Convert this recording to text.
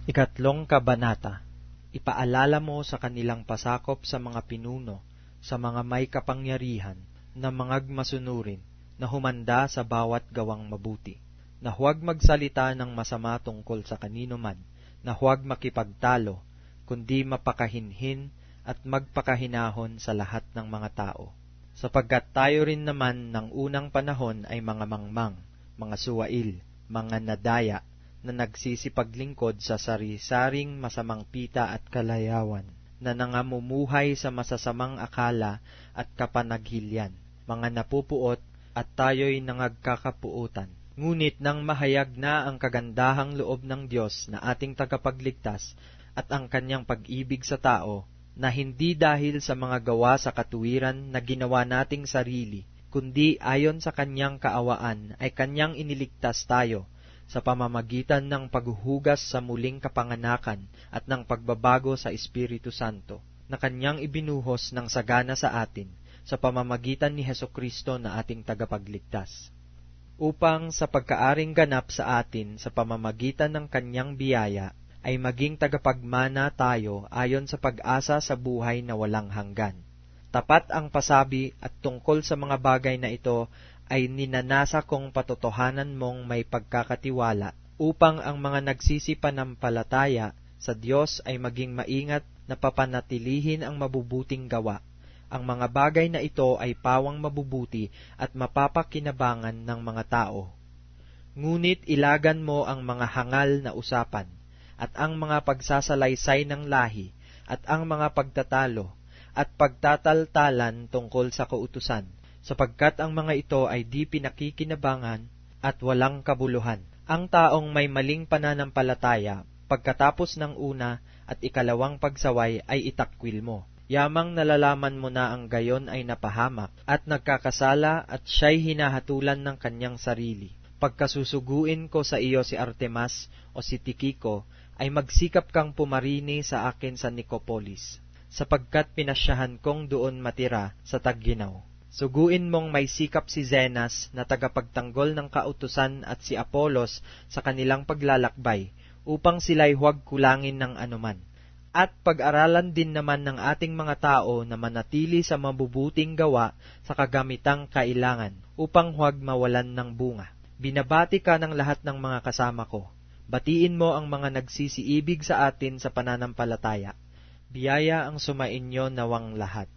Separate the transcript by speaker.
Speaker 1: Ikatlong Kabanata. Ipaalala mo sa kanilang pasakop sa mga pinuno, sa mga may kapangyarihan, na mga masunurin, na humanda sa bawat gawang mabuti, na huwag magsalita ng masama tungkol sa kanino man, na huwag makipagtalo, kundi mapakahinhin at magpakahinahon sa lahat ng mga tao. Sapagkat tayo rin naman ng unang panahon ay mga mangmang, mga suwail, mga nadaya, na nagsisipaglingkod sa sari-saring masamang pita at kalayawan, na nangamumuhay sa masasamang akala at kapanaghilyan, mga napupuot at tayo'y nangagkakapuutan. Ngunit nang mahayag na ang kagandahang loob ng Diyos na ating tagapagligtas at ang kanyang pag-ibig sa tao, na hindi dahil sa mga gawa sa katuwiran na ginawa nating sarili, kundi ayon sa kanyang kaawaan ay kanyang iniligtas tayo sa pamamagitan ng paghuhugas sa muling kapanganakan at ng pagbabago sa Espiritu Santo, na kanyang ibinuhos ng sagana sa atin sa pamamagitan ni Hesukristo na ating tagapagligtas, upang sa pagkaaring ganap sa atin sa pamamagitan ng kanyang biyaya, ay maging tagapagmana tayo ayon sa pag-asa sa buhay na walang hanggan. Tapat ang pasabi at tungkol sa mga bagay na ito ay ninanasa kong patotohanan mong may pagkakatiwala, upang ang mga nagsisipanampalataya sa Diyos ay maging maingat na papanatilihin ang mabubuting gawa. Ang mga bagay na ito ay pawang mabubuti at mapapakinabangan ng mga tao. Ngunit ilagan mo ang mga hangal na usapan, at ang mga pagsasalaysay ng lahi, at ang mga pagtatalo, at pagtataltalan tungkol sa kautusan, sapagkat ang mga ito ay di pinakikinabangan at walang kabuluhan. Ang taong may maling pananampalataya, pagkatapos ng una at ikalawang pagsaway ay itakwil mo. Yamang nalalaman mo na ang gayon ay napahamak at nagkakasala at siya'y hinahatulan ng kanyang sarili. Pagkasusuguin ko sa iyo si Artemas o si Tikiko, ay magsikap kang pumarini sa akin sa Nicopolis, sapagkat pinasyahan kong doon matira sa Tagginaw. Suguin mong may sikap si Zenas na tagapagtanggol ng kautusan at si Apolos sa kanilang paglalakbay, upang sila'y huwag kulangin ng anuman. At pag-aralan din naman ng ating mga tao na manatili sa mabubuting gawa sa kagamitang kailangan, upang huwag mawalan ng bunga. Binabati ka ng lahat ng mga kasama ko. Batiin mo ang mga nagsisiibig sa atin sa pananampalataya. Biyaya ang sumainyo nawang lahat.